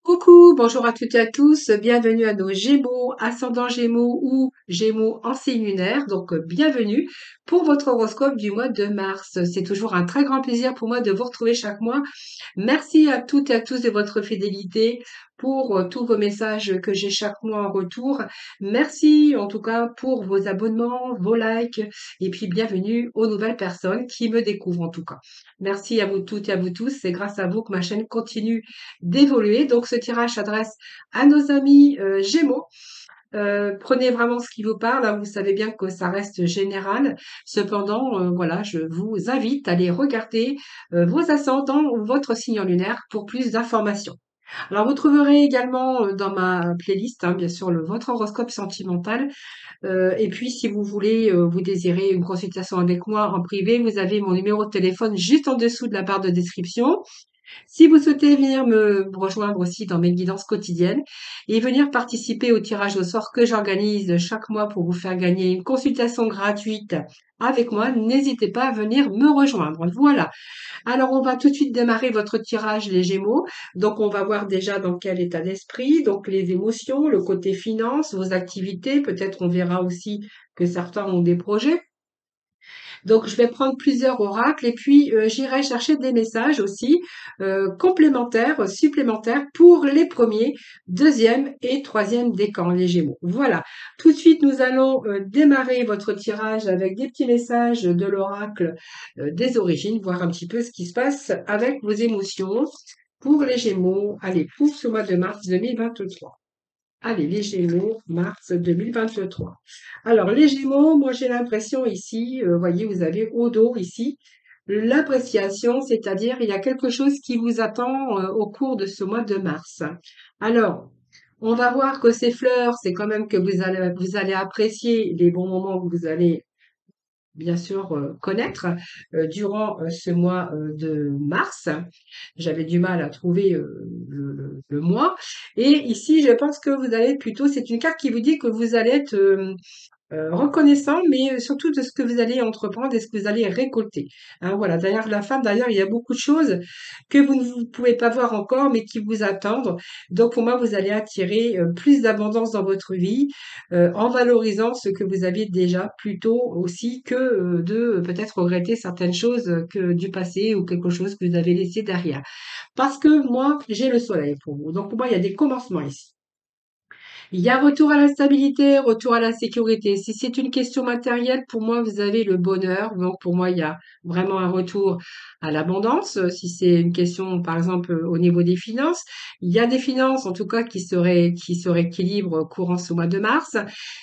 Coucou, bonjour à toutes et à tous, bienvenue à nos Gémeaux, ascendant Gémeaux ou Gémeaux en signe lunaire. Bienvenue pour votre horoscope du mois de mars. C'est toujours un très grand plaisir pour moi de vous retrouver chaque mois. Merci à toutes et à tous de votre fidélité pour tous vos messages que j'ai chaque mois en retour. Merci en tout cas pour vos abonnements, vos likes et puis bienvenue aux nouvelles personnes qui me découvrent en tout cas. Merci à vous toutes et à vous tous. C'est grâce à vous que ma chaîne continue d'évoluer. Donc ce tirage s'adresse à nos amis Gémeaux. Prenez vraiment ce qui vous parle, hein, vous savez bien que ça reste général. Cependant, voilà, je vous invite à aller regarder vos ascendants ou votre signe lunaire pour plus d'informations. Alors, vous trouverez également dans ma playlist, hein, bien sûr, votre horoscope sentimental. Et puis, si vous voulez, vous désirez une consultation avec moi en privé, vous avez mon numéro de téléphone juste en dessous de la barre de description. Si vous souhaitez venir me rejoindre aussi dans mes guidances quotidiennes et venir participer au tirage au sort que j'organise chaque mois pour vous faire gagner une consultation gratuite avec moi, n'hésitez pas à venir me rejoindre. Voilà. Alors, on va tout de suite démarrer votre tirage, les Gémeaux. Donc, on va voir déjà dans quel état d'esprit, donc les émotions, le côté finance, vos activités. Peut-être on verra aussi que certains ont des projets. Donc, je vais prendre plusieurs oracles et puis j'irai chercher des messages aussi complémentaires, supplémentaires pour les premiers, deuxième et troisième décans, les Gémeaux. Voilà. Tout de suite, nous allons démarrer votre tirage avec des petits messages de l'oracle des origines, voir un petit peu ce qui se passe avec vos émotions pour les Gémeaux. Allez, pour ce mois de mars 2023. Allez, les Gémeaux, mars 2023. Alors, les Gémeaux, moi j'ai l'impression ici, voyez, vous avez au dos ici, l'appréciation, c'est-à-dire il y a quelque chose qui vous attend au cours de ce mois de mars. Alors, on va voir que ces fleurs, c'est quand même que vous allez apprécier les bons moments que vous allez bien sûr connaître durant ce mois de mars. J'avais du mal à trouver le mois. Et ici, je pense que vous allez plutôt, c'est une carte qui vous dit que vous allez être reconnaissant, mais surtout de ce que vous allez entreprendre et ce que vous allez récolter. Hein, voilà, derrière la femme, d'ailleurs, il y a beaucoup de choses que vous ne pouvez pas voir encore, mais qui vous attendent. Donc, pour moi, vous allez attirer plus d'abondance dans votre vie en valorisant ce que vous aviez déjà, plutôt aussi que de peut-être regretter certaines choses que du passé ou quelque chose que vous avez laissé derrière. Parce que moi, j'ai le soleil pour vous. Donc, pour moi, il y a des commencements ici. Il y a retour à la stabilité, retour à la sécurité. Si c'est une question matérielle, pour moi, vous avez le bonheur. Donc, pour moi, il y a vraiment un retour à l'abondance. Si c'est une question, par exemple, au niveau des finances, il y a des finances, en tout cas, qui se rééquilibrent courant ce mois de mars.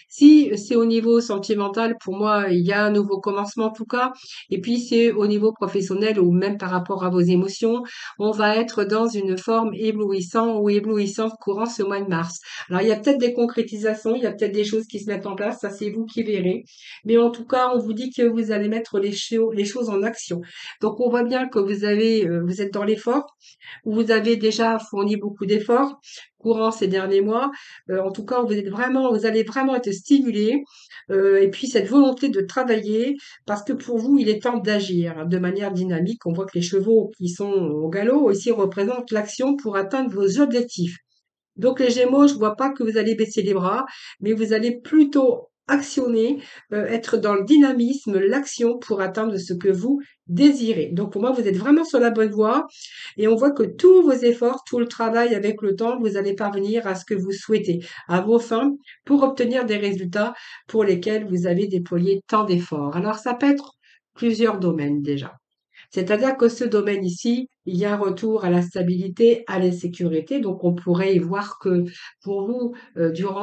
Si c'est au niveau sentimental, pour moi, il y a un nouveau commencement, en tout cas. Et puis, c'est au niveau professionnel ou même par rapport à vos émotions, on va être dans une forme éblouissante ou éblouissante courant ce mois de mars. Alors, il y a peut-être des concrétisations, il y a peut-être des choses qui se mettent en place, ça c'est vous qui verrez. Mais en tout cas, on vous dit que vous allez mettre les choses en action. Donc, on voit bien que vous êtes dans l'effort, vous avez déjà fourni beaucoup d'efforts courant ces derniers mois. En tout cas, vous allez vraiment être stimulé. Et puis, cette volonté de travailler, parce que pour vous, il est temps d'agir de manière dynamique. On voit que les chevaux qui sont au galop ici représentent l'action pour atteindre vos objectifs. Donc les Gémeaux, je vois pas que vous allez baisser les bras, mais vous allez plutôt actionner, être dans le dynamisme, l'action pour atteindre ce que vous désirez. Donc pour moi, vous êtes vraiment sur la bonne voie et on voit que tous vos efforts, tout le travail avec le temps, vous allez parvenir à ce que vous souhaitez, à vos fins, pour obtenir des résultats pour lesquels vous avez déployé tant d'efforts. Alors ça peut être plusieurs domaines déjà. C'est-à-dire que ce domaine ici, il y a un retour à la stabilité, à la sécurité. Donc, on pourrait y voir que pour vous,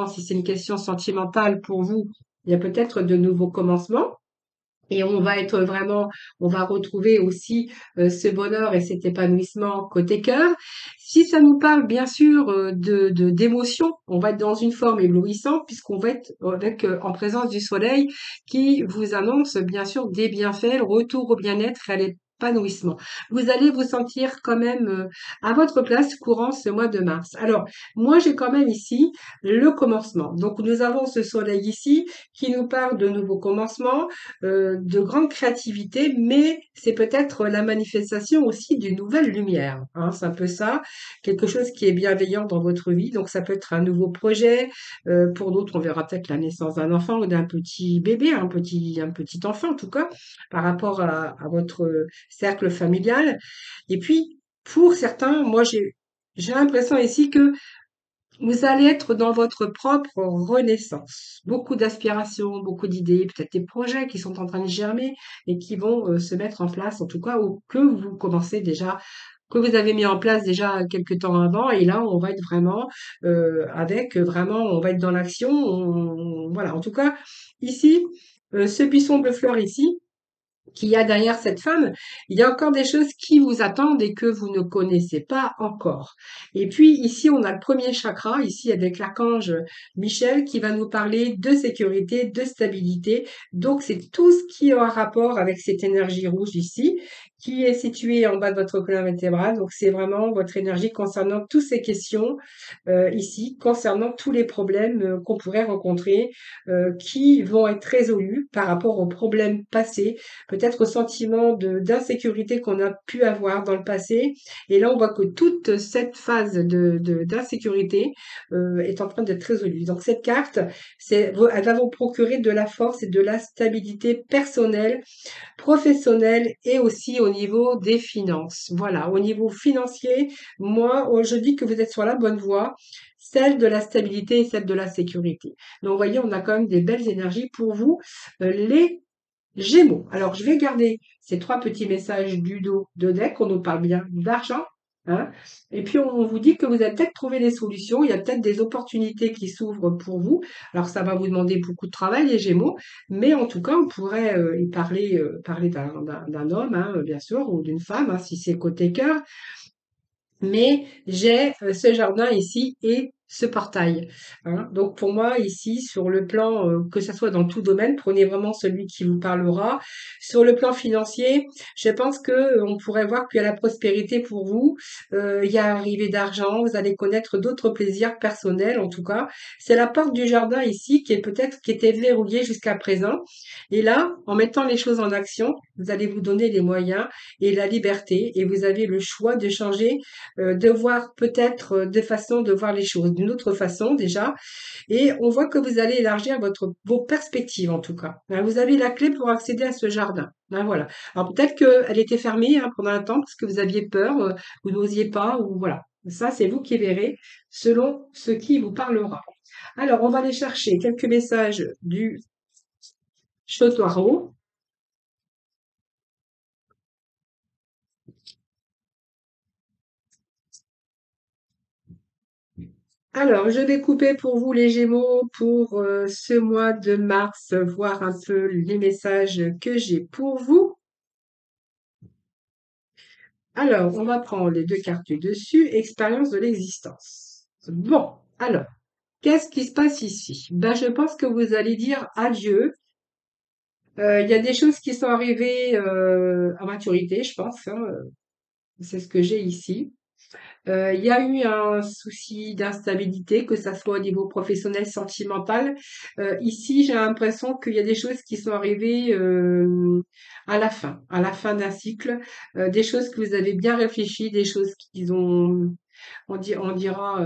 si c'est une question sentimentale pour vous, il y a peut-être de nouveaux commencements. Et on va retrouver aussi ce bonheur et cet épanouissement côté cœur. Si ça nous parle bien sûr d'émotion, on va être dans une forme éblouissante puisqu'on va être en présence du soleil qui vous annonce bien sûr des bienfaits, le retour au bien-être épanouissement. Vous allez vous sentir quand même à votre place courant ce mois de mars. Alors, moi, j'ai quand même ici le commencement. Donc, nous avons ce soleil ici qui nous parle de nouveaux commencements, de grande créativité, mais c'est peut-être la manifestation aussi d'une nouvelle lumière, hein. C'est un peu ça, quelque chose qui est bienveillant dans votre vie. Donc, ça peut être un nouveau projet. Pour d'autres, on verra peut-être la naissance d'un enfant ou d'un petit bébé, un petit enfant en tout cas, par rapport à votre cercle familial. Et puis, pour certains, moi, j'ai l'impression ici que vous allez être dans votre propre renaissance. Beaucoup d'aspirations, beaucoup d'idées, peut-être des projets qui sont en train de germer et qui vont se mettre en place, en tout cas, ou que vous commencez déjà, que vous avez mis en place déjà quelques temps avant. Et là, on va être vraiment vraiment, on va être dans l'action. Voilà. En tout cas, ici, ce buisson de fleurs ici, qu'il y a derrière cette femme, il y a encore des choses qui vous attendent et que vous ne connaissez pas encore. Et puis ici, on a le premier chakra, ici avec l'archange Michel, qui va nous parler de sécurité, de stabilité. Donc c'est tout ce qui a un rapport avec cette énergie rouge ici, qui est située en bas de votre colonne vertébrale. Donc c'est vraiment votre énergie concernant toutes ces questions ici, concernant tous les problèmes qu'on pourrait rencontrer, qui vont être résolus par rapport aux problèmes passés, peut-être au sentiment d'insécurité qu'on a pu avoir dans le passé. Et là, on voit que toute cette phase d'insécurité est en train d'être résolue. Donc cette carte, elle va vous procurer de la force et de la stabilité personnelle, professionnelle et aussi au niveau des finances. Voilà, au niveau financier, moi, je dis que vous êtes sur la bonne voie, celle de la stabilité et celle de la sécurité. Donc, vous voyez, on a quand même des belles énergies pour vous, les Gémeaux. Alors, je vais garder ces trois petits messages du dos de deck. On nous parle bien d'argent, hein. Et puis, on vous dit que vous allez peut-être trouver des solutions. Il y a peut-être des opportunités qui s'ouvrent pour vous. Alors, ça va vous demander beaucoup de travail, les Gémeaux. Mais en tout cas, on pourrait y parler d'un homme, hein, bien sûr, ou d'une femme, hein, si c'est côté cœur. Mais j'ai ce jardin ici et ce portail, hein. Donc pour moi ici, sur le plan, que ça soit dans tout domaine, prenez vraiment celui qui vous parlera. Sur le plan financier, je pense que on pourrait voir qu'il y a la prospérité pour vous. Il y a arrivée d'argent, vous allez connaître d'autres plaisirs personnels en tout cas. C'est la porte du jardin ici qui était verrouillée jusqu'à présent. Et là, en mettant les choses en action, vous allez vous donner les moyens et la liberté et vous avez le choix de changer de voir peut-être de façon de voir les choses d'une autre façon déjà. Et on voit que vous allez élargir vos perspectives en tout cas, hein. Vous avez la clé pour accéder à ce jardin, hein, voilà. Alors peut-être qu'elle était fermée, hein, pendant un temps parce que vous aviez peur, vous n'osiez pas ou voilà. Ça, c'est vous qui verrez selon ce qui vous parlera. Alors, on va aller chercher quelques messages du Chautoireau. Alors, je vais couper pour vous les Gémeaux pour ce mois de mars, voir un peu les messages que j'ai pour vous. Alors, on va prendre les deux cartes du dessus, expérience de l'existence. Bon, alors, qu'est-ce qui se passe ici? Ben, je pense que vous allez dire adieu. Il y a des choses qui sont arrivées à maturité, je pense, hein, c'est ce que j'ai ici. Il y a eu un souci d'instabilité, que ça soit au niveau professionnel, sentimental. Ici, j'ai l'impression qu'il y a des choses qui sont arrivées à la fin d'un cycle, des choses que vous avez bien réfléchi, des choses qui ont, on dira,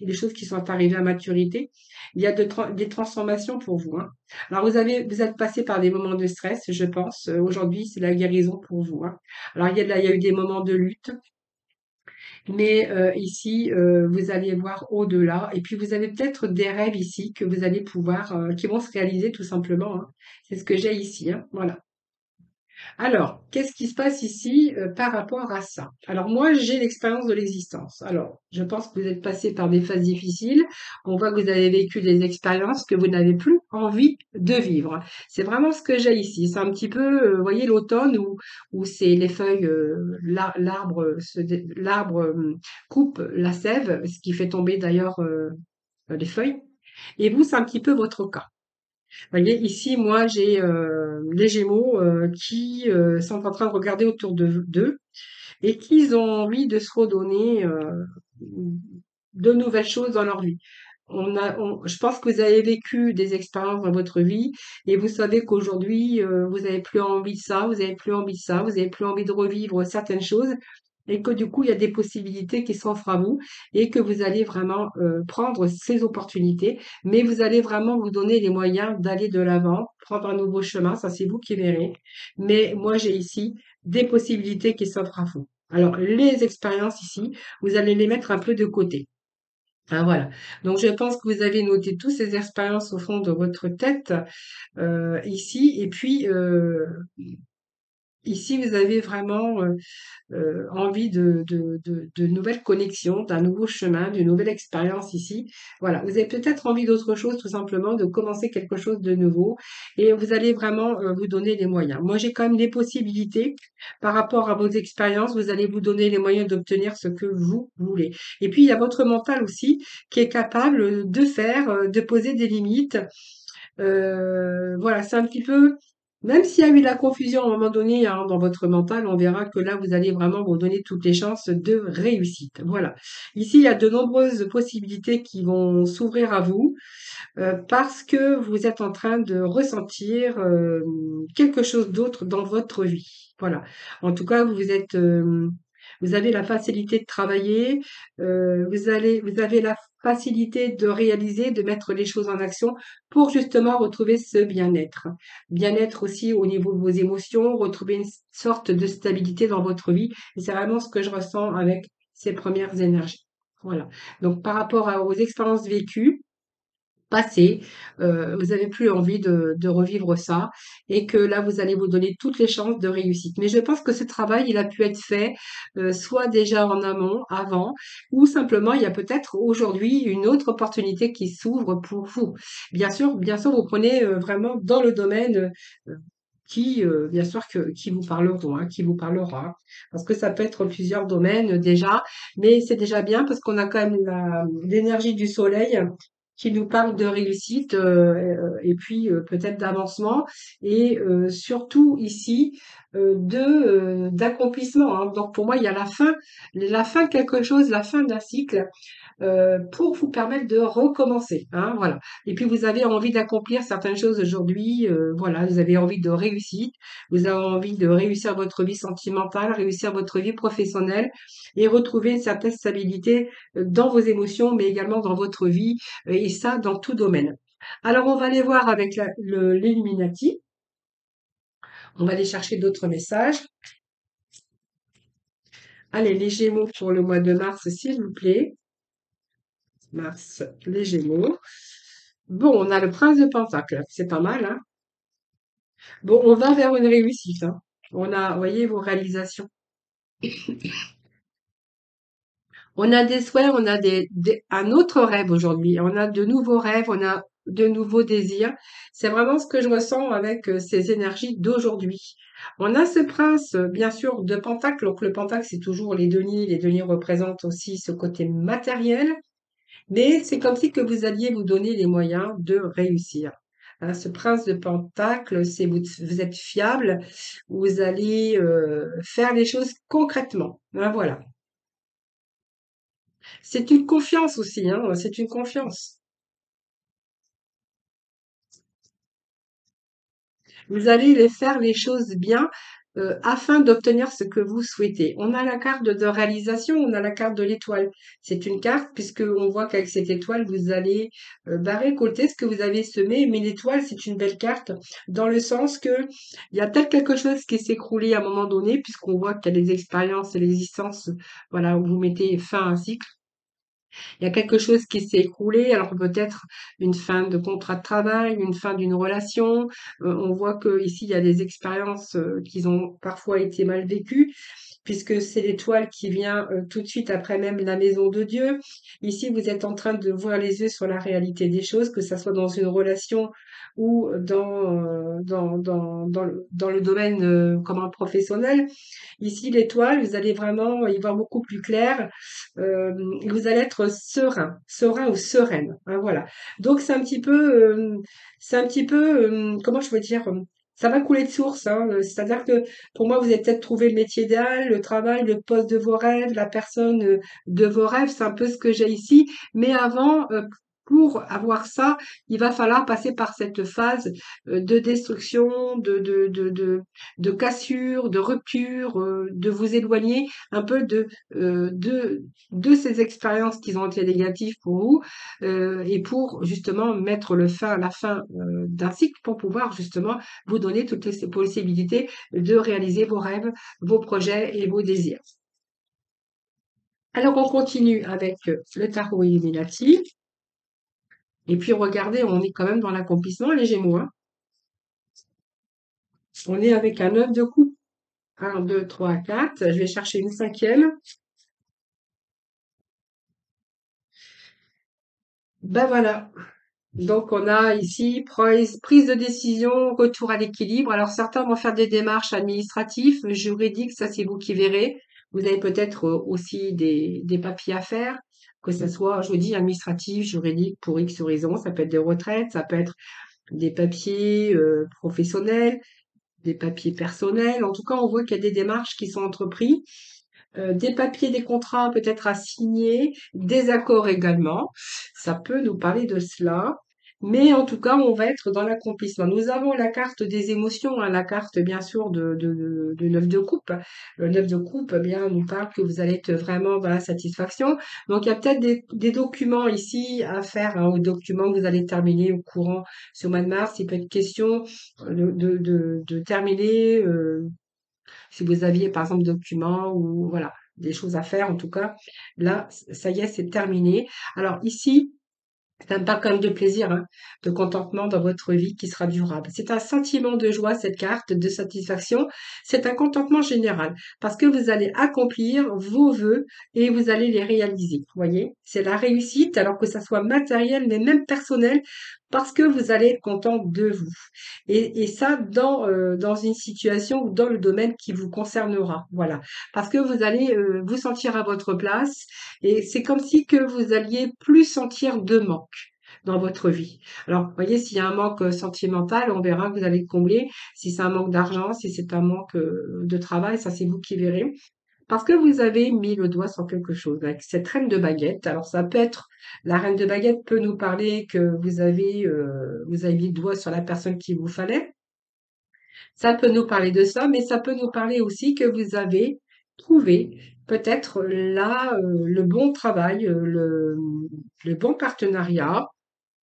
des choses qui sont arrivées à maturité. Il y a des transformations pour vous, hein. Alors vous êtes passé par des moments de stress, je pense. Aujourd'hui, c'est la guérison pour vous, hein. Alors il y a eu des moments de lutte. Mais ici, vous allez voir au-delà. Et puis, vous avez peut-être des rêves ici que vous allez pouvoir, qui vont se réaliser tout simplement, hein. C'est ce que j'ai ici, hein. Voilà. Alors, qu'est-ce qui se passe ici par rapport à ça? Alors moi, j'ai l'expérience de l'existence. Alors, je pense que vous êtes passé par des phases difficiles. On voit que vous avez vécu des expériences que vous n'avez plus envie de vivre. C'est vraiment ce que j'ai ici. C'est un petit peu, vous voyez, l'automne où c'est les feuilles, l'arbre coupe la sève, ce qui fait tomber d'ailleurs les feuilles. Et vous, c'est un petit peu votre cas. Vous voyez, ici, moi, j'ai les Gémeaux qui sont en train de regarder autour d'eux et qu'ils ont envie de se redonner de nouvelles choses dans leur vie. Je pense que vous avez vécu des expériences dans votre vie et vous savez qu'aujourd'hui, vous n'avez plus envie de ça, vous n'avez plus envie de ça, vous n'avez plus envie de revivre certaines choses et que du coup, il y a des possibilités qui s'offrent à vous et que vous allez vraiment prendre ces opportunités, mais vous allez vraiment vous donner les moyens d'aller de l'avant, prendre un nouveau chemin, ça c'est vous qui verrez. Mais moi, j'ai ici des possibilités qui s'offrent à vous. Alors, les expériences ici, vous allez les mettre un peu de côté. Ah, voilà. Donc, je pense que vous avez noté toutes ces expériences au fond de votre tête ici. Et puis, ici, vous avez vraiment envie de nouvelles connexions, d'un nouveau chemin, d'une nouvelle expérience ici. Voilà, vous avez peut-être envie d'autre chose, tout simplement, de commencer quelque chose de nouveau et vous allez vraiment vous donner les moyens. Moi, j'ai quand même des possibilités par rapport à vos expériences. Vous allez vous donner les moyens d'obtenir ce que vous voulez. Et puis, il y a votre mental aussi qui est capable de faire, de poser des limites voilà, c'est un petit peu, même s'il y a eu de la confusion à un moment donné hein, dans votre mental, on verra que là, vous allez vraiment vous donner toutes les chances de réussite. Voilà. Ici, il y a de nombreuses possibilités qui vont s'ouvrir à vous parce que vous êtes en train de ressentir quelque chose d'autre dans votre vie. Voilà. En tout cas, vous avez la facilité de travailler, vous avez la facilité de réaliser, de mettre les choses en action pour justement retrouver ce bien-être. Bien-être aussi au niveau de vos émotions, retrouver une sorte de stabilité dans votre vie. Et c'est vraiment ce que je ressens avec ces premières énergies. Voilà. Donc, par rapport aux expériences vécues, passé, vous avez plus envie de revivre ça et que là, vous allez vous donner toutes les chances de réussite. Mais je pense que ce travail, il a pu être fait, soit déjà en amont, avant, ou simplement il y a peut-être aujourd'hui une autre opportunité qui s'ouvre pour vous. Bien sûr, vous prenez, vraiment dans le domaine, qui, bien sûr que qui vous parleront, hein, qui vous parlera. Parce que ça peut être plusieurs domaines, déjà, mais c'est déjà bien parce qu'on a quand même la l'énergie du soleil qui nous parle de réussite, et puis, peut-être d'avancement et surtout ici, d'accomplissement, hein. Donc pour moi, il y a la fin de quelque chose, la fin d'un cycle pour vous permettre de recommencer, hein, voilà. Et puis vous avez envie d'accomplir certaines choses aujourd'hui, voilà, vous avez envie de réussite, vous avez envie de réussir votre vie sentimentale, réussir votre vie professionnelle et retrouver une certaine stabilité dans vos émotions, mais également dans votre vie, et ça dans tout domaine. Alors on va aller voir avec l'Illuminati, on va aller chercher d'autres messages. Allez, les Gémeaux pour le mois de mars, s'il vous plaît. Mars, les Gémeaux. Bon, on a le prince de Pentacle, c'est pas mal, hein? Bon, on va vers une réussite, hein. On a, vous voyez, vos réalisations. On a des souhaits, on a un autre rêve aujourd'hui. On a de nouveaux rêves, on a de nouveaux désirs. C'est vraiment ce que je ressens avec ces énergies d'aujourd'hui. On a ce prince, bien sûr, de Pentacle. Donc, le Pentacle, c'est toujours les deniers. Les deniers représentent aussi ce côté matériel. Mais c'est comme si que vous alliez vous donner les moyens de réussir. Hein, ce prince de Pentacle, c'est vous êtes fiable, vous allez faire les choses concrètement. Hein, voilà. C'est une confiance aussi, hein, c'est une confiance. Vous allez les faire les choses bien afin d'obtenir ce que vous souhaitez. On a la carte de réalisation, on a la carte de l'étoile. C'est une carte puisque on voit qu'avec cette étoile, vous allez récolter ce que vous avez semé. Mais l'étoile, c'est une belle carte dans le sens que il y a peut-être quelque chose qui s'est écroulé à un moment donné puisqu'on voit qu'il y a des expériences et l'existence, voilà, où vous mettez fin à un cycle. Il y a quelque chose qui s'est écroulé, alors peut-être une fin de contrat de travail, une fin d'une relation. On voit que ici il y a des expériences qui ont parfois été mal vécues. puisque c'est l'étoile qui vient tout de suite après même la maison de Dieu. Ici, vous êtes en train de voir les yeux sur la réalité des choses, que ça soit dans une relation ou dans le domaine comme un professionnel. Ici, l'étoile, vous allez vraiment y voir beaucoup plus clair. Et vous allez être serein, serein ou sereine. Hein, voilà. Donc c'est un petit peu, comment je veux dire, ça va couler de source. Hein, c'est-à-dire que pour moi, vous avez peut-être trouvé le métier idéal, le travail, le poste de vos rêves, la personne de vos rêves. C'est un peu ce que j'ai ici. Mais avant, pour avoir ça, il va falloir passer par cette phase de destruction, de cassure, de rupture, de vous éloigner un peu de ces expériences qui ont été négatives pour vous et pour justement mettre la fin d'un cycle pour pouvoir justement vous donner toutes les possibilités de réaliser vos rêves, vos projets et vos désirs. Alors on continue avec le tarot Illuminati. Et puis regardez, on est quand même dans l'accomplissement, les Gémeaux. Hein. On est avec un 9 de coupe. 1, 2, 3, 4. Je vais chercher une cinquième. Ben voilà. Donc, on a ici prise de décision, retour à l'équilibre. Alors, certains vont faire des démarches administratives, juridiques, ça c'est vous qui verrez. Vous avez peut-être aussi des papiers à faire, que ce soit, je vous dis, administratif, juridique, pour X raisons. Ça peut être des retraites, ça peut être des papiers professionnels, des papiers personnels. En tout cas, on voit qu'il y a des démarches qui sont entreprises. Des papiers, des contrats peut-être à signer, des accords également. Ça peut nous parler de cela. Mais en tout cas, on va être dans l'accomplissement. Nous avons la carte des émotions, hein, la carte bien sûr de 9 de coupe. Le 9 de coupe, eh bien, nous parle que vous allez être vraiment dans la satisfaction. Donc, il y a peut-être des documents ici à faire, hein, aux documents que vous allez terminer au courant ce mois de mars. Il peut être question de terminer si vous aviez par exemple des documents ou voilà, des choses à faire en tout cas, là, ça y est, c'est terminé. Alors ici, ça me parle quand même de plaisir, hein, de contentement dans votre vie qui sera durable. C'est un sentiment de joie, cette carte, de satisfaction. C'est un contentement général parce que vous allez accomplir vos vœux et vous allez les réaliser. Vous voyez, c'est la réussite, alors que ça soit matériel, mais même personnel, parce que vous allez être content de vous. Et ça dans une situation ou dans le domaine qui vous concernera. Voilà. Parce que vous allez vous sentir à votre place et c'est comme si que vous alliez plus sentir de manque dans votre vie. Alors, vous voyez, s'il y a un manque sentimental, on verra que vous allez le combler. Si c'est un manque d'argent, si c'est un manque de travail, ça c'est vous qui verrez. Parce que vous avez mis le doigt sur quelque chose avec cette reine de baguette. Alors, ça peut être, la reine de baguette peut nous parler que vous avez mis le doigt sur la personne qu'il vous fallait. Ça peut nous parler de ça, mais ça peut nous parler aussi que vous avez trouvé peut-être là le bon travail, le bon partenariat.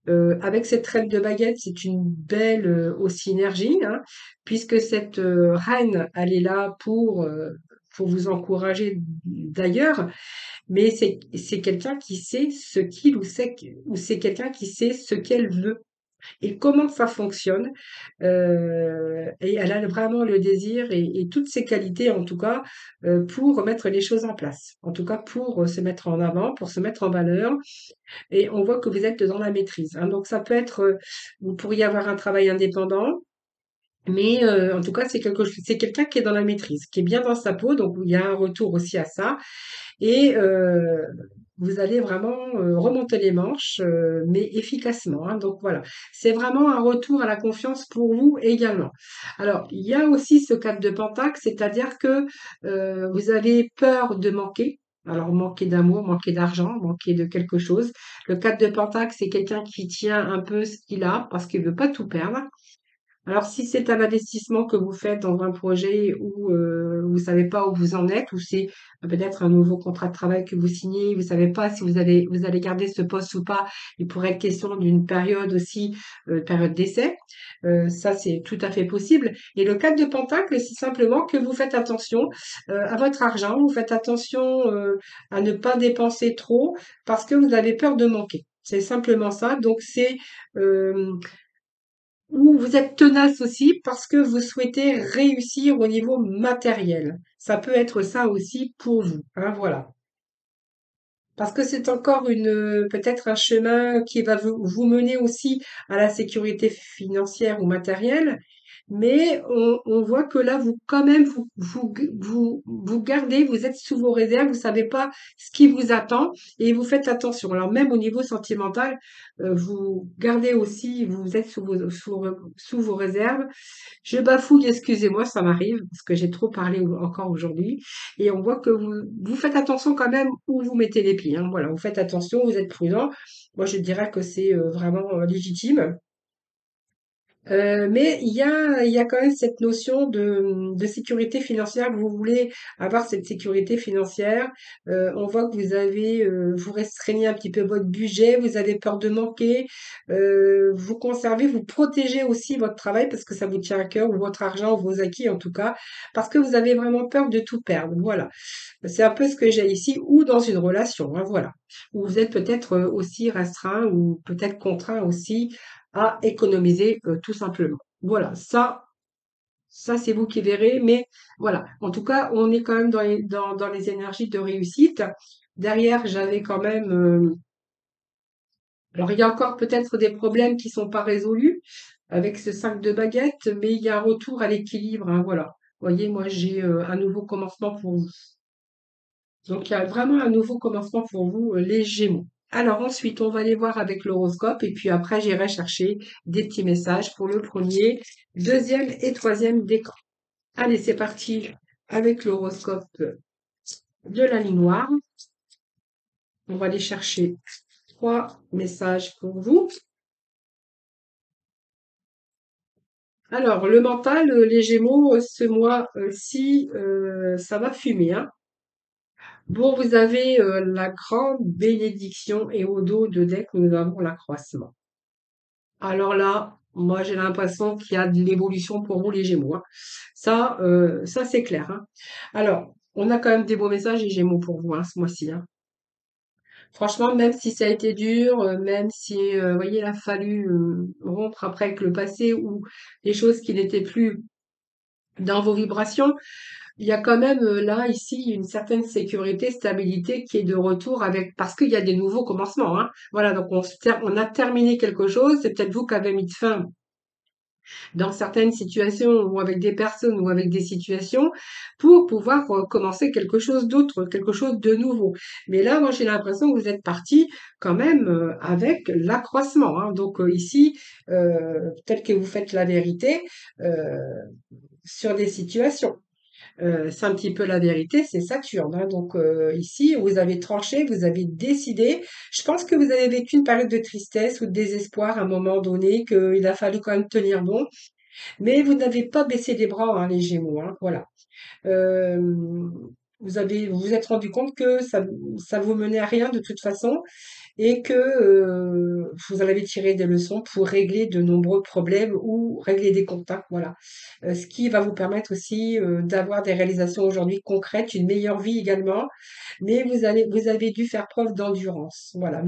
Avec cette reine de baguette, c'est une belle aussi énergie, hein, puisque cette reine, elle est là pour vous encourager d'ailleurs, mais c'est quelqu'un qui sait ce qu'il ou c'est quelqu'un qui sait ce qu'elle veut et comment ça fonctionne. Et elle a vraiment le désir et toutes ses qualités, en tout cas, pour mettre les choses en place. En tout cas, pour se mettre en avant, pour se mettre en valeur. Et on voit que vous êtes dans la maîtrise. Hein. Donc, ça peut être, vous pourriez avoir un travail indépendant, mais en tout cas, c'est quelqu'un qui est dans la maîtrise, qui est bien dans sa peau. Donc, il y a un retour aussi à ça. Et vous allez vraiment remonter les manches, mais efficacement. Hein. Donc voilà, c'est vraiment un retour à la confiance pour vous également. Alors, il y a aussi ce 4 de Pentacle, c'est-à-dire que vous avez peur de manquer. Alors, manquer d'amour, manquer d'argent, manquer de quelque chose. Le 4 de Pentacle, c'est quelqu'un qui tient un peu ce qu'il a parce qu'il veut pas tout perdre. Alors, si c'est un investissement que vous faites dans un projet où vous savez pas où vous en êtes, ou c'est peut-être un nouveau contrat de travail que vous signez, vous savez pas si vous allez garder ce poste ou pas, il pourrait être question d'une période aussi, période d'essai. Ça, c'est tout à fait possible. Et le 4 de Pentacle, c'est simplement que vous faites attention à votre argent, vous faites attention à ne pas dépenser trop parce que vous avez peur de manquer. C'est simplement ça. Donc, c'est euh, ou vous êtes tenace aussi parce que vous souhaitez réussir au niveau matériel. Ça peut être ça aussi pour vous, hein, voilà. Parce que c'est encore peut-être un chemin qui va vous mener aussi à la sécurité financière ou matérielle, mais on voit que là, vous, quand même, vous gardez, vous êtes sous vos réserves, vous savez pas ce qui vous attend et vous faites attention. Alors, même au niveau sentimental, vous gardez aussi, vous êtes sous vos réserves. Je bafouille, excusez-moi, ça m'arrive parce que j'ai trop parlé encore aujourd'hui. Et on voit que vous faites attention quand même où vous mettez les pieds, hein. Voilà, vous faites attention, vous êtes prudent. Moi, je dirais que c'est vraiment légitime. Mais il y a quand même cette notion de sécurité financière. Vous voulez avoir cette sécurité financière. On voit que vous restreignez un petit peu votre budget, vous avez peur de manquer, vous conservez, vous protégez aussi votre travail parce que ça vous tient à cœur, ou votre argent, ou vos acquis en tout cas, parce que vous avez vraiment peur de tout perdre. Voilà. C'est un peu ce que j'ai ici, ou dans une relation, hein, voilà. Où vous êtes peut-être aussi restreint ou peut-être contraint aussi à économiser tout simplement. Voilà, ça c'est vous qui verrez, mais voilà. En tout cas, on est quand même dans les énergies de réussite. Derrière, j'avais quand même. Alors, il y a encore peut-être des problèmes qui sont pas résolus avec ce 5 de baguette, mais il y a un retour à l'équilibre, hein, voilà. Vous voyez, moi j'ai un nouveau commencement pour vous. Donc, il y a vraiment un nouveau commencement pour vous, les Gémeaux. Alors ensuite, on va aller voir avec l'horoscope et puis après, j'irai chercher des petits messages pour le premier, deuxième et troisième décan. Allez, c'est parti avec l'horoscope de la ligne noire. On va aller chercher trois messages pour vous. Alors, le mental, les Gémeaux, ce mois-ci, ça va fumer, hein. Bon, vous avez la grande bénédiction et au dos de deck, nous avons l'accroissement. Alors là, moi j'ai l'impression qu'il y a de l'évolution pour vous les Gémeaux, hein. Ça c'est clair, hein. Alors, on a quand même des beaux messages les Gémeaux pour vous, hein, ce mois-ci, hein. Franchement, même si ça a été dur, même si, vous voyez, il a fallu rompre après avec le passé ou les choses qui n'étaient plus dans vos vibrations, il y a quand même là, ici, une certaine sécurité, stabilité qui est de retour avec, parce qu'il y a des nouveaux commencements, hein. Voilà, donc on a terminé quelque chose, c'est peut-être vous qui avez mis de fin dans certaines situations ou avec des personnes ou avec des situations pour pouvoir commencer quelque chose d'autre, quelque chose de nouveau. Mais là, moi, j'ai l'impression que vous êtes parti quand même avec l'accroissement, hein. Donc ici, peut-être que vous faites la vérité euh, sur des situations. C'est un petit peu la vérité, c'est Saturne, hein. Donc ici, vous avez tranché, vous avez décidé. Je pense que vous avez vécu une période de tristesse ou de désespoir à un moment donné, qu'il a fallu quand même tenir bon. Mais vous n'avez pas baissé les bras, hein, les Gémeaux, hein, voilà. Euh, vous vous êtes rendu compte que ça vous menait à rien de toute façon et que vous en avez tiré des leçons pour régler de nombreux problèmes ou régler des contacts, voilà. Ce qui va vous permettre aussi d'avoir des réalisations aujourd'hui concrètes, une meilleure vie également. Mais vous avez dû faire preuve d'endurance, voilà.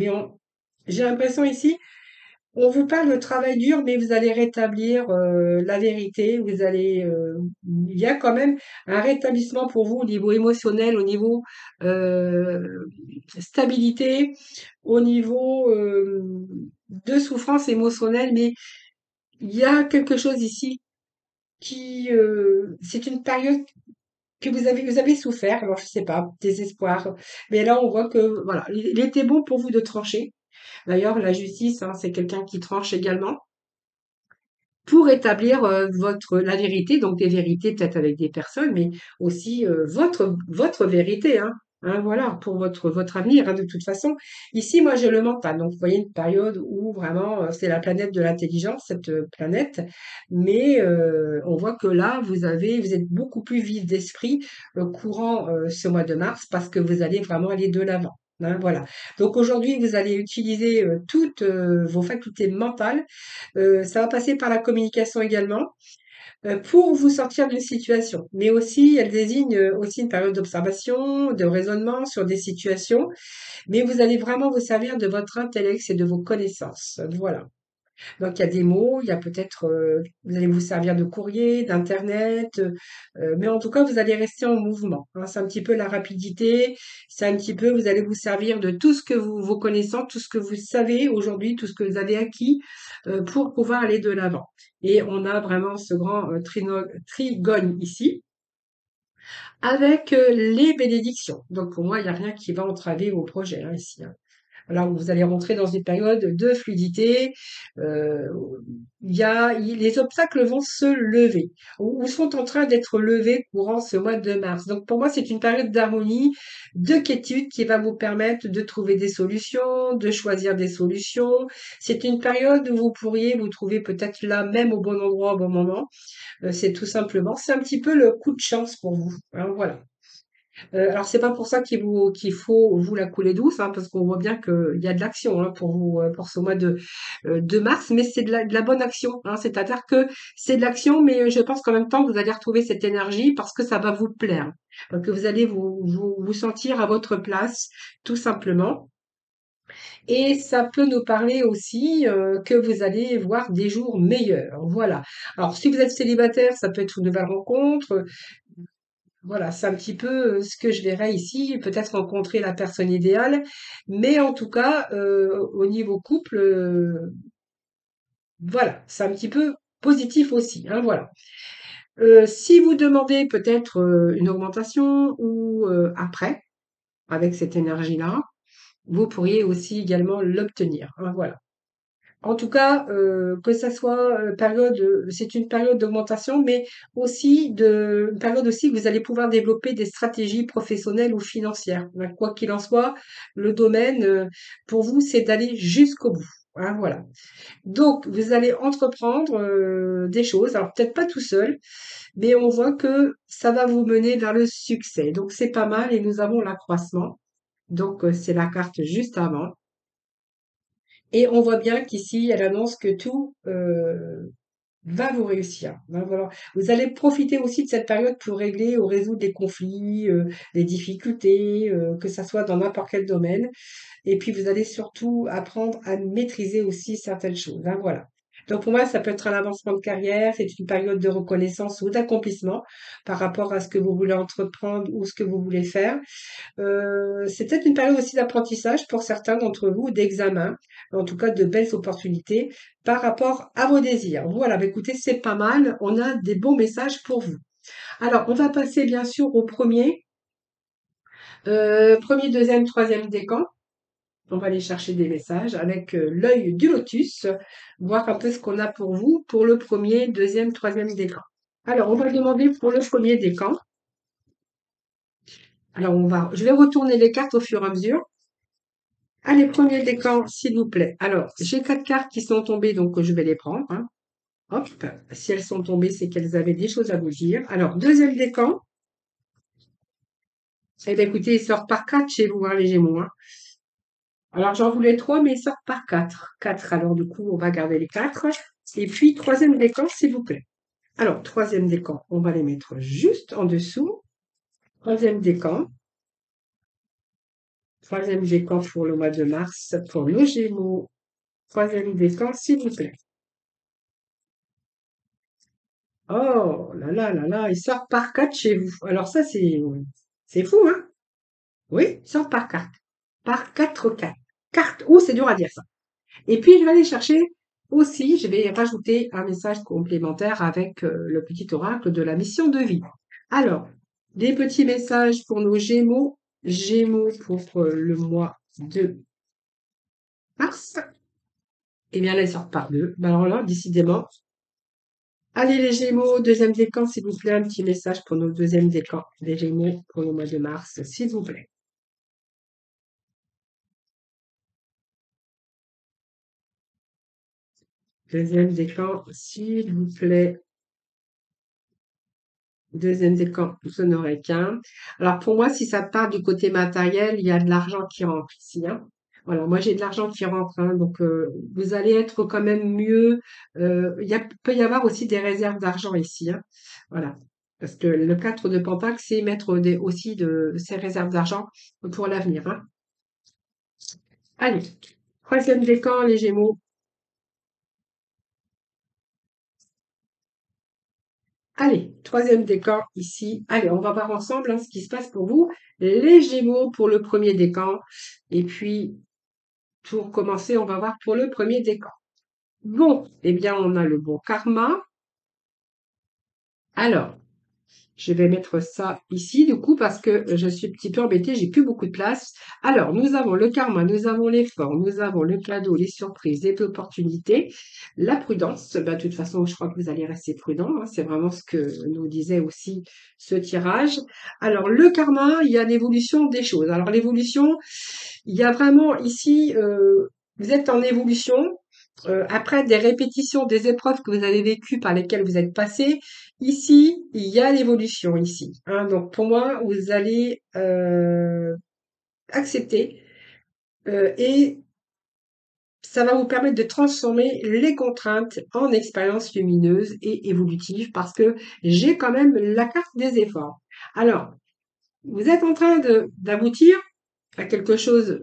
J'ai l'impression ici on vous parle de travail dur, mais vous allez rétablir la vérité. Il y a quand même un rétablissement pour vous au niveau émotionnel, au niveau stabilité, au niveau de souffrance émotionnelle. Mais il y a quelque chose ici c'est une période que vous avez souffert. Alors je sais pas, désespoir. Mais là, on voit que voilà, il était bon pour vous de trancher. D'ailleurs, la justice, hein, c'est quelqu'un qui tranche également pour établir la vérité, donc des vérités peut-être avec des personnes, mais aussi votre vérité, hein. Hein, voilà, pour votre avenir, hein, de toute façon. Ici, moi, j'ai le mental. Donc, vous voyez une période où vraiment, c'est la planète de l'intelligence, cette planète. Mais on voit que là, vous êtes beaucoup plus vif d'esprit courant ce mois de mars parce que vous allez vraiment aller de l'avant. Hein, voilà. Donc aujourd'hui, vous allez utiliser toutes vos facultés mentales, ça va passer par la communication également, pour vous sortir d'une situation. Mais aussi, elle désigne aussi une période d'observation, de raisonnement sur des situations, mais vous allez vraiment vous servir de votre intellect et de vos connaissances. Voilà. Donc il y a des mots, il y a peut-être, vous allez vous servir de courrier, d'internet, mais en tout cas vous allez rester en mouvement, hein. C'est un petit peu la rapidité, c'est un petit peu vous allez vous servir de tout ce que vos connaissances, tout ce que vous savez aujourd'hui, tout ce que vous avez acquis, pour pouvoir aller de l'avant. Et on a vraiment ce grand, trigone ici avec, les bénédictions. Donc pour moi, il y a rien qui va entraver vos projets, hein, ici, hein. Alors, vous allez rentrer dans une période de fluidité. euh, les obstacles vont se lever ou sont en train d'être levés courant ce mois de mars. Donc, pour moi, c'est une période d'harmonie, de quiétude qui va vous permettre de trouver des solutions, de choisir des solutions. C'est une période où vous pourriez vous trouver peut-être là même au bon endroit au bon moment. C'est tout simplement, c'est un petit peu le coup de chance pour vous, hein, voilà. Alors c'est pas pour ça qu'il faut vous la couler douce, hein, parce qu'on voit bien qu'il y a de l'action, hein, pour vous, pour ce mois de mars, mais c'est de la bonne action, hein. C'est-à-dire que c'est de l'action, mais je pense qu'en même temps, vous allez retrouver cette énergie parce que ça va vous plaire. Donc que vous allez vous sentir à votre place, tout simplement. Et ça peut nous parler aussi que vous allez voir des jours meilleurs. Voilà. Alors si vous êtes célibataire, ça peut être une nouvelle rencontre. Voilà, c'est un petit peu, ce que je verrais ici, peut-être rencontrer la personne idéale, mais en tout cas, au niveau couple, voilà, c'est un petit peu positif aussi, hein, voilà. Si vous demandez peut-être, une augmentation ou, après, avec cette énergie-là, vous pourriez aussi également l'obtenir, hein, voilà. En tout cas, que ça soit, c'est une période d'augmentation, mais aussi une période aussi que vous allez pouvoir développer des stratégies professionnelles ou financières. Quoi qu'il en soit, le domaine, pour vous, c'est d'aller jusqu'au bout, hein, voilà. Donc vous allez entreprendre, des choses, alors peut-être pas tout seul, mais on voit que ça va vous mener vers le succès. Donc c'est pas mal et nous avons l'accroissement. Donc, c'est la carte juste avant. Et on voit bien qu'ici, elle annonce que tout va vous réussir, hein, voilà. Vous allez profiter aussi de cette période pour régler ou résoudre des conflits, des difficultés, que ça soit dans n'importe quel domaine. Et puis, vous allez surtout apprendre à maîtriser aussi certaines choses, hein, voilà. Donc, pour moi, ça peut être un avancement de carrière, c'est une période de reconnaissance ou d'accomplissement par rapport à ce que vous voulez entreprendre ou ce que vous voulez faire. C'est peut-être une période aussi d'apprentissage pour certains d'entre vous, d'examen, en tout cas de belles opportunités par rapport à vos désirs. Voilà, bah écoutez, c'est pas mal, on a des bons messages pour vous. Alors, on va passer bien sûr au premier, deuxième, troisième décan. On va aller chercher des messages avec l'œil du lotus, voir un peu ce qu'on a pour vous pour le premier, deuxième, troisième décan. Alors, on va demander pour le premier décan. Alors, je vais retourner les cartes au fur et à mesure. Allez, premier décan, s'il vous plaît. Alors, j'ai 4 cartes qui sont tombées, donc je vais les prendre, hein. Hop, si elles sont tombées, c'est qu'elles avaient des choses à vous dire. Alors, deuxième décan. Eh bien, écoutez, ils sortent par 4 chez vous, hein, les Gémeaux, hein. Alors, j'en voulais 3, mais ils sortent par 4. 4, alors du coup, on va garder les 4. Et puis, troisième décan, s'il vous plaît. Alors, troisième décan, on va les mettre juste en dessous. Troisième décan. Troisième décan pour le mois de mars, pour nos Gémeaux. Troisième décan, s'il vous plaît. Oh là là là là, il sort par 4 chez vous. Alors ça, c'est fou, hein? Oui, il sort par 4. Par 4 cartes. Cartes. Oh, c'est dur à dire ça. Et puis, je vais aller chercher aussi, je vais rajouter un message complémentaire avec le petit oracle de la mission de vie. Alors, des petits messages pour nos Gémeaux. Gémeaux pour le mois de mars. Eh bien, là, ils sortent par 2. Ben alors là, décidément, allez les Gémeaux, deuxième décan, s'il vous plaît, un petit message pour nos deuxièmes décans, les Gémeaux pour le mois de mars, s'il vous plaît. Deuxième décan, s'il vous plaît. Deuxième décan, vous n'aurez qu'un. Alors pour moi, si ça part du côté matériel, il y a de l'argent qui rentre ici, hein. Voilà, moi j'ai de l'argent qui rentre, hein, donc vous allez être quand même mieux. Peut y avoir aussi des réserves d'argent ici, hein. Voilà. Parce que le 4 de Pentacle, c'est mettre aussi de ces réserves d'argent pour l'avenir, hein. Allez, troisième décan, les Gémeaux. Allez, troisième décan ici. Allez, on va voir ensemble hein, ce qui se passe pour vous. Les Gémeaux pour le premier décan. Et puis, pour commencer, on va voir pour le premier décan. Bon, eh bien, on a le bon karma. Alors, je vais mettre ça ici, du coup, parce que je suis un petit peu embêtée, j'ai plus beaucoup de place. Alors, nous avons le karma, nous avons l'effort, nous avons le cadeau, les surprises, les opportunités, la prudence. Bah, de toute façon, je crois que vous allez rester prudent, hein, c'est vraiment ce que nous disait aussi ce tirage. Alors, le karma, il y a l'évolution des choses. Alors, l'évolution, il y a vraiment ici, vous êtes en évolution. Après des répétitions des épreuves que vous avez vécues par lesquelles vous êtes passé, ici, il y a l'évolution ici. Hein. Donc pour moi, vous allez accepter et ça va vous permettre de transformer les contraintes en expériences lumineuses et évolutives parce que j'ai quand même la carte des efforts. Alors, vous êtes en train d'aboutir à quelque chose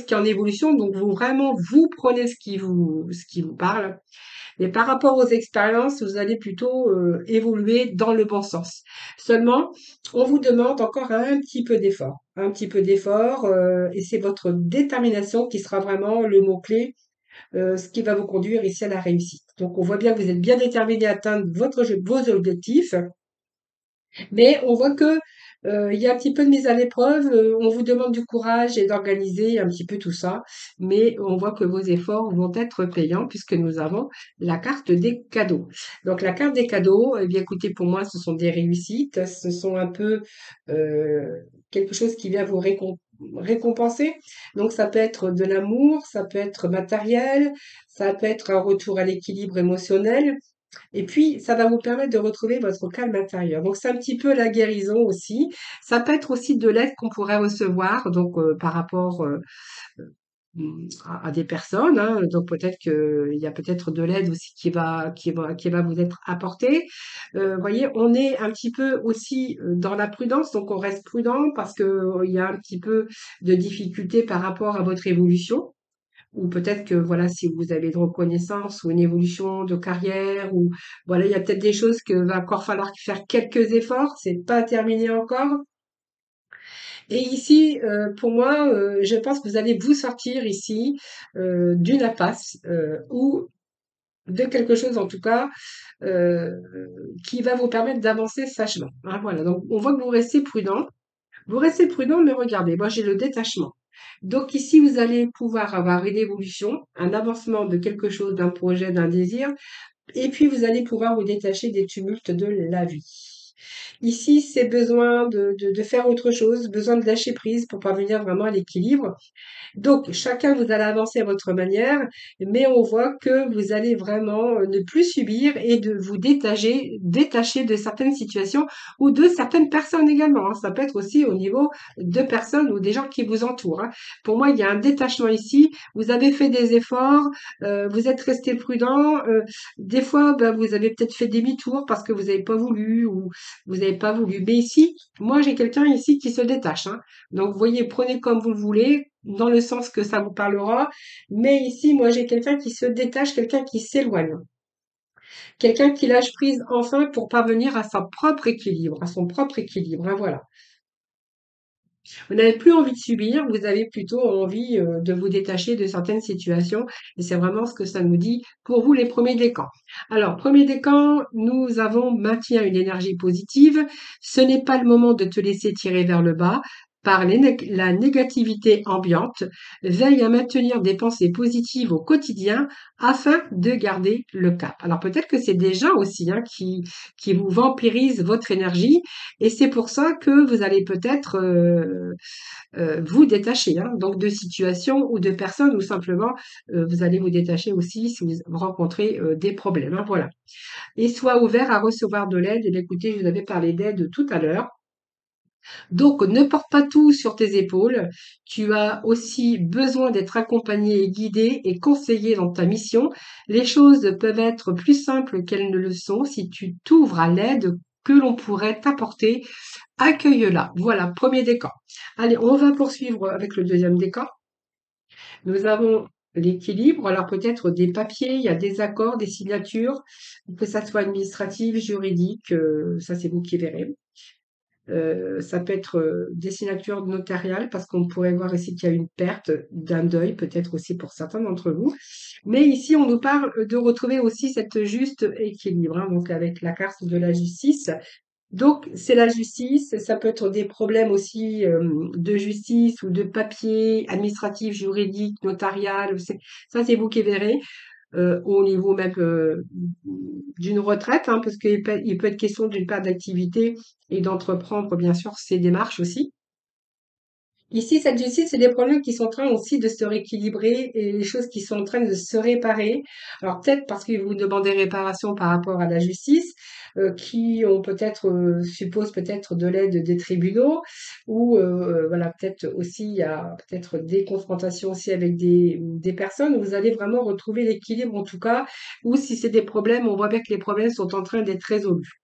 qui est en évolution, donc vous vraiment vous prenez ce qui vous parle. Mais par rapport aux expériences, vous allez plutôt évoluer dans le bon sens. Seulement, on vous demande encore un petit peu d'effort, et c'est votre détermination qui sera vraiment le mot-clé, ce qui va vous conduire ici à la réussite. Donc, on voit bien que vous êtes bien déterminé à atteindre vos objectifs. Mais on voit que il y a un petit peu de mise à l'épreuve. On vous demande du courage et d'organiser un petit peu tout ça, mais on voit que vos efforts vont être payants puisque nous avons la carte des cadeaux. Donc la carte des cadeaux, eh bien écoutez, pour moi, ce sont des réussites, ce sont un peu quelque chose qui vient vous récompenser. Donc ça peut être de l'amour, ça peut être matériel, ça peut être un retour à l'équilibre émotionnel. Et puis, ça va vous permettre de retrouver votre calme intérieur. Donc, c'est un petit peu la guérison aussi. Ça peut être aussi de l'aide qu'on pourrait recevoir, donc par rapport à des personnes. Hein. Donc, peut-être qu'il y a peut-être de l'aide aussi qui va vous être apportée. Vous voyez, on est un petit peu aussi dans la prudence, donc on reste prudent parce que il y a un petit peu de difficulté par rapport à votre évolution. Ou peut-être que voilà, si vous avez une reconnaissance ou une évolution de carrière, ou voilà, il y a peut-être des choses que va encore falloir faire quelques efforts, c'est pas terminé encore. Et ici, pour moi, je pense que vous allez vous sortir ici d'une impasse ou de quelque chose en tout cas euh, qui va vous permettre d'avancer sagement. Hein, voilà, donc on voit que vous restez prudent. Vous restez prudent, mais regardez, moi j'ai le détachement. Donc ici, vous allez pouvoir avoir une évolution, un avancement de quelque chose, d'un projet, d'un désir, et puis vous allez pouvoir vous détacher des tumultes de la vie. Ici, c'est besoin de faire autre chose, besoin de lâcher prise pour parvenir vraiment à l'équilibre. Donc, chacun, vous allez avancer à votre manière, mais on voit que vous allez vraiment ne plus subir et de vous détacher de certaines situations ou de certaines personnes également. Hein. Ça peut être aussi au niveau de personnes ou des gens qui vous entourent. Hein. Pour moi, il y a un détachement ici. Vous avez fait des efforts, vous êtes resté prudent. Des fois, ben, vous avez peut-être fait demi-tour parce que vous n'avez pas voulu ou vous n'avez pas voulu. Mais ici, moi, j'ai quelqu'un ici qui se détache. Hein. Donc, vous voyez, prenez comme vous le voulez, dans le sens que ça vous parlera. Mais ici, moi, j'ai quelqu'un qui se détache, quelqu'un qui s'éloigne. Quelqu'un qui lâche prise enfin pour parvenir à sa propre équilibre, à son propre équilibre. Hein, voilà. Vous n'avez plus envie de subir, vous avez plutôt envie de vous détacher de certaines situations. Et c'est vraiment ce que ça nous dit pour vous, les premiers décans. Alors, premier décan, nous avons maintien une énergie positive. Ce n'est pas le moment de te laisser tirer vers le bas par la négativité ambiante. Veille à maintenir des pensées positives au quotidien afin de garder le cap. Alors peut-être que c'est des gens aussi hein, qui vous vampirisent votre énergie et c'est pour ça que vous allez peut-être vous détacher hein, donc de situations ou de personnes ou simplement vous allez vous détacher aussi si vous rencontrez des problèmes. Hein, voilà. Et sois ouvert à recevoir de l'aide. Et écoutez, je vous avais parlé d'aide tout à l'heure. Donc, ne porte pas tout sur tes épaules. Tu as aussi besoin d'être accompagné et guidé et conseillé dans ta mission. Les choses peuvent être plus simples qu'elles ne le sont si tu t'ouvres à l'aide que l'on pourrait t'apporter. Accueille-la. Voilà, premier décan. Allez, on va poursuivre avec le deuxième décan. Nous avons l'équilibre. Alors peut-être des papiers, il y a des accords, des signatures, que ça soit administratif, juridique, ça c'est vous qui verrez. Ça peut être des signatures notariales parce qu'on pourrait voir ici qu'il y a une perte d'un deuil, peut-être aussi pour certains d'entre vous. Mais ici, on nous parle de retrouver aussi cette juste équilibre, hein, donc avec la carte de la justice. Donc, c'est la justice, ça peut être des problèmes aussi de justice ou de papier administratif, juridique, notarial. Ça, c'est vous qui verrez au niveau même d'une retraite, hein, parce il peut être question d'une perte d'activité et d'entreprendre, bien sûr, ces démarches aussi. Ici, cette justice, c'est des problèmes qui sont en train aussi de se rééquilibrer et les choses qui sont en train de se réparer. Alors peut-être parce que vous demandez réparation par rapport à la justice, qui ont peut-être suppose peut-être de l'aide des tribunaux, ou voilà peut-être aussi il y a peut-être des confrontations aussi avec des personnes. Où vous allez vraiment retrouver l'équilibre en tout cas, ou si c'est des problèmes, on voit bien que les problèmes sont en train d'être résolus.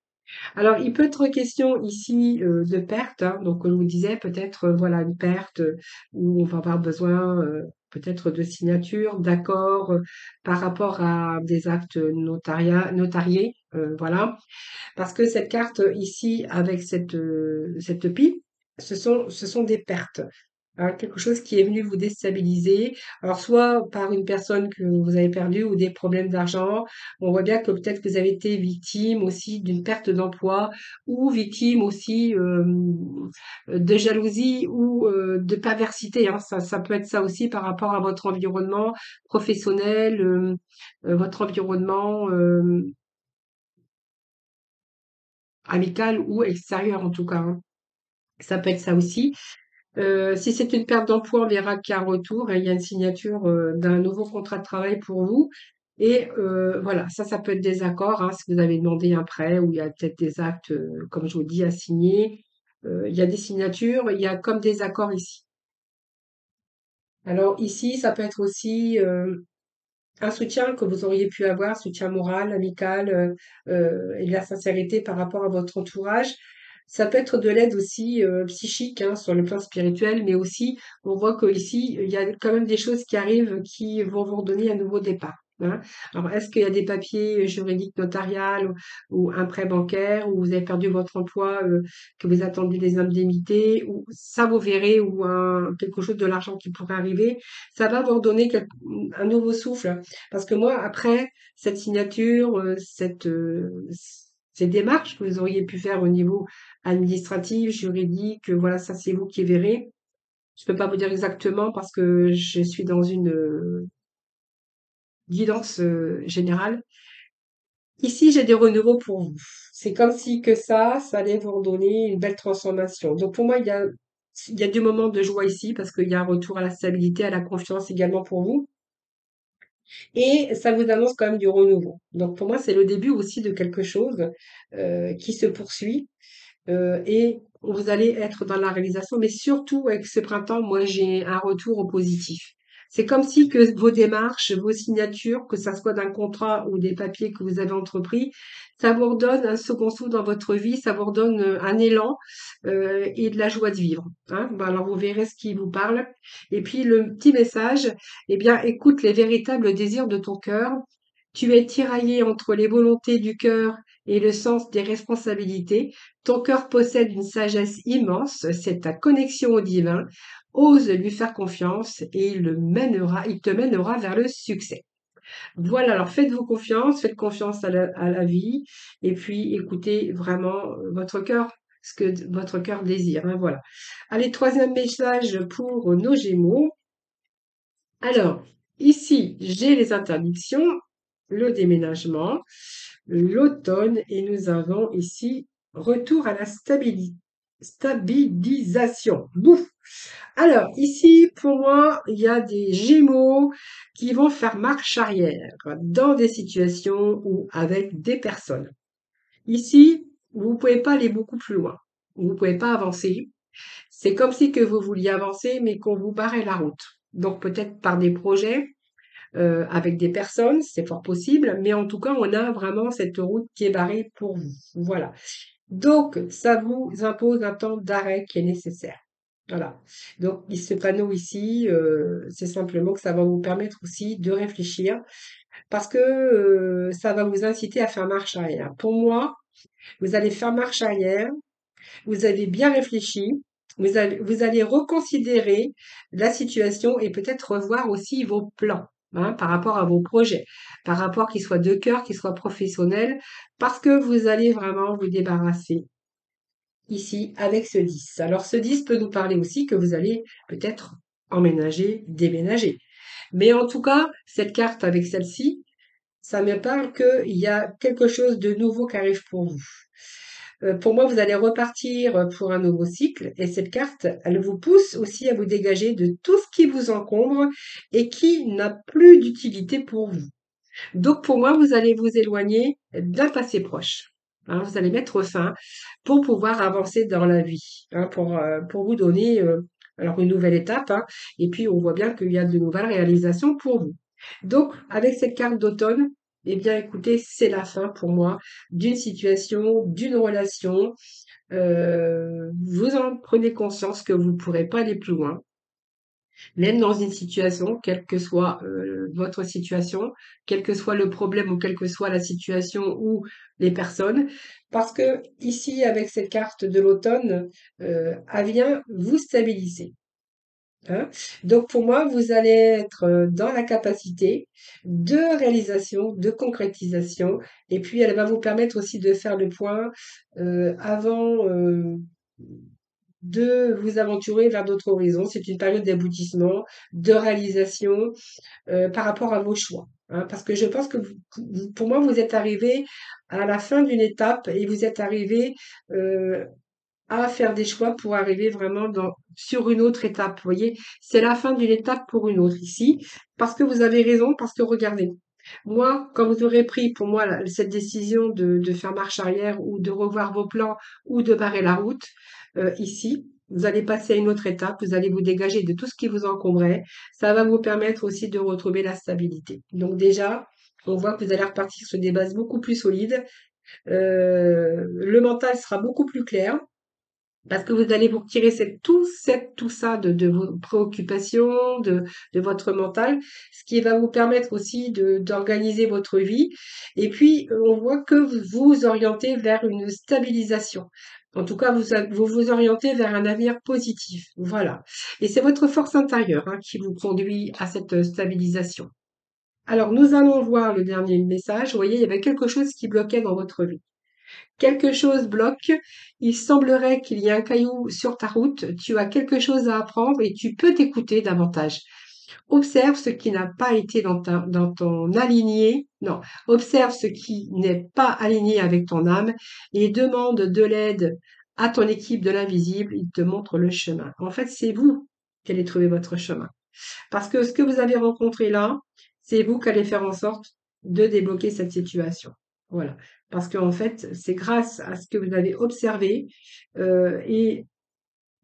Alors, il peut être question ici de perte, hein, donc comme je vous disais, peut-être voilà une perte où on va avoir besoin peut-être de signature, d'accords par rapport à des actes notariés, voilà. Parce que cette carte ici avec cette pile, ce sont des pertes. Hein, quelque chose qui est venu vous déstabiliser. Alors, soit par une personne que vous avez perdue ou des problèmes d'argent. On voit bien que peut-être que vous avez été victime aussi d'une perte d'emploi ou victime aussi de jalousie ou de perversité, hein. Ça peut être ça aussi par rapport à votre environnement professionnel, votre environnement amical ou extérieur en tout cas, hein. Ça peut être ça aussi. Si c'est une perte d'emploi, on verra qu'il y a un retour et il y a une signature d'un nouveau contrat de travail pour vous. Et voilà, ça peut être des accords, hein, si vous avez demandé un prêt ou il y a peut-être des actes, comme je vous dis, à signer. Il y a des signatures, il y a comme des accords ici. Alors ici, ça peut être aussi un soutien que vous auriez pu avoir, soutien moral, amical, et de la sincérité par rapport à votre entourage. Ça peut être de l'aide aussi psychique, hein, sur le plan spirituel, mais aussi on voit que ici il y a quand même des choses qui arrivent qui vont vous redonner un nouveau départ, hein. Alors est-ce qu'il y a des papiers juridiques notariales ou un prêt bancaire ou vous avez perdu votre emploi, que vous attendiez des indemnités ou ça vous verrez ou quelque chose de l'argent qui pourrait arriver, ça va vous redonner un nouveau souffle. Parce que moi, après cette signature, ces démarches que vous auriez pu faire au niveau administratif, juridique, voilà, ça c'est vous qui verrez. Je peux pas vous dire exactement parce que je suis dans une guidance générale. Ici, j'ai des renouveaux pour vous. C'est comme si que ça allait vous redonner une belle transformation. Donc pour moi, il y a du moment de joie ici parce qu'il y a un retour à la stabilité, à la confiance également pour vous. Et ça vous annonce quand même du renouveau. Donc pour moi, c'est le début aussi de quelque chose qui se poursuit et vous allez être dans la réalisation, mais surtout avec ce printemps, moi j'ai un retour au positif. C'est comme si que vos démarches, vos signatures, que ça soit d'un contrat ou des papiers que vous avez entrepris, ça vous redonne un second souffle dans votre vie, ça vous redonne un élan et de la joie de vivre, hein. Ben alors vous verrez ce qui vous parle. Et puis le petit message, eh bien écoute les véritables désirs de ton cœur. Tu es tiraillé entre les volontés du cœur et le sens des responsabilités. Ton cœur possède une sagesse immense, c'est ta connexion au divin. Ose lui faire confiance et il te mènera vers le succès. Voilà, alors faites confiance à la vie et puis écoutez vraiment votre cœur, ce que votre cœur désire, hein, voilà. Allez, troisième message pour nos Gémeaux. Alors, ici, j'ai les interdictions, le déménagement, l'automne et nous avons ici retour à la stabilisation. Bouf. Alors, ici, pour moi, il y a des Gémeaux qui vont faire marche arrière dans des situations ou avec des personnes. Ici, vous ne pouvez pas aller beaucoup plus loin. Vous ne pouvez pas avancer. C'est comme si que vous vouliez avancer, mais qu'on vous barrait la route. Donc peut-être par des projets, avec des personnes, c'est fort possible, mais en tout cas, on a vraiment cette route qui est barrée pour vous. Voilà. Donc, ça vous impose un temps d'arrêt qui est nécessaire. Voilà. Donc, ce panneau ici, c'est simplement que ça va vous permettre aussi de réfléchir parce que ça va vous inciter à faire marche arrière. Pour moi, vous allez faire marche arrière, vous avez bien réfléchi, vous allez reconsidérer la situation et peut-être revoir aussi vos plans, hein, par rapport à vos projets, par rapport qu'ils soient de cœur, qu'ils soient professionnels, parce que vous allez vraiment vous débarrasser ici avec ce 10. Alors ce 10 peut nous parler aussi que vous allez peut-être emménager, déménager. Mais en tout cas, cette carte avec celle-ci, ça me parle qu'il y a quelque chose de nouveau qui arrive pour vous. Pour moi, vous allez repartir pour un nouveau cycle et cette carte, elle vous pousse aussi à vous dégager de tout ce qui vous encombre et qui n'a plus d'utilité pour vous. Donc pour moi, vous allez vous éloigner d'un passé proche. Hein, vous allez mettre fin pour pouvoir avancer dans la vie, hein, pour vous donner alors une nouvelle étape. Hein, et puis on voit bien qu'il y a de nouvelles réalisations pour vous. Donc avec cette carte d'automne, eh bien écoutez, c'est la fin pour moi d'une situation, d'une relation. Vous en prenez conscience que vous ne pourrez pas aller plus loin même dans une situation, quelle que soit votre situation, quel que soit le problème ou quelle que soit la situation ou les personnes, parce que ici, avec cette carte de l'automne, elle vient vous stabiliser. Hein. Donc pour moi, vous allez être dans la capacité de réalisation, de concrétisation, et puis elle va vous permettre aussi de faire le point avant de vous aventurer vers d'autres horizons. C'est une période d'aboutissement, de réalisation par rapport à vos choix. Hein, parce que je pense que pour moi, vous êtes arrivé à la fin d'une étape et vous êtes arrivé à faire des choix pour arriver vraiment sur une autre étape. Vous voyez, c'est la fin d'une étape pour une autre ici, parce que vous avez raison, parce que regardez, moi, quand vous aurez pris pour moi cette décision de faire marche arrière ou de revoir vos plans ou de barrer la route, ici, vous allez passer à une autre étape, vous allez vous dégager de tout ce qui vous encombrait. Ça va vous permettre aussi de retrouver la stabilité. Donc déjà, on voit que vous allez repartir sur des bases beaucoup plus solides. Le mental sera beaucoup plus clair. Parce que vous allez vous retirer tout ça de vos préoccupations, de votre mental, ce qui va vous permettre aussi d'organiser votre vie. Et puis, on voit que vous vous orientez vers une stabilisation. En tout cas, vous vous orientez vers un avenir positif. Voilà. Et c'est votre force intérieure, hein, qui vous conduit à cette stabilisation. Alors, nous allons voir le dernier message. Vous voyez, il y avait quelque chose qui bloquait dans votre vie. Quelque chose bloque, il semblerait qu'il y ait un caillou sur ta route, tu as quelque chose à apprendre et tu peux t'écouter davantage. Observe ce qui n'a pas été dans ton aligné, non, observe ce qui n'est pas aligné avec ton âme et demande de l'aide à ton équipe de l'invisible, il te montre le chemin. En fait, c'est vous qui allez trouver votre chemin. Parce que ce que vous avez rencontré là, c'est vous qui allez faire en sorte de débloquer cette situation. Voilà. Parce qu'en fait, c'est grâce à ce que vous avez observé et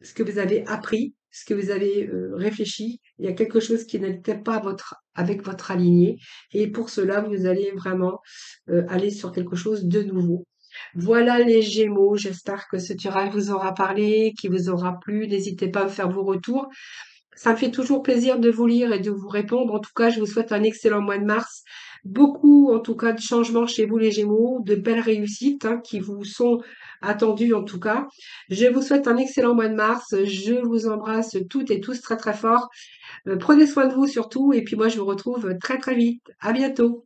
ce que vous avez appris, ce que vous avez réfléchi. Il y a quelque chose qui n'était pas avec votre aligné. Et pour cela, vous allez vraiment aller sur quelque chose de nouveau. Voilà les Gémeaux. J'espère que ce tirage vous aura parlé, qui vous aura plu. N'hésitez pas à me faire vos retours. Ça me fait toujours plaisir de vous lire et de vous répondre. En tout cas, je vous souhaite un excellent mois de mars. Beaucoup, en tout cas, de changements chez vous, les Gémeaux, de belles réussites hein, qui vous sont attendues, en tout cas. Je vous souhaite un excellent mois de mars. Je vous embrasse toutes et tous très, très fort. Prenez soin de vous surtout. Et puis moi, je vous retrouve très, très vite. À bientôt.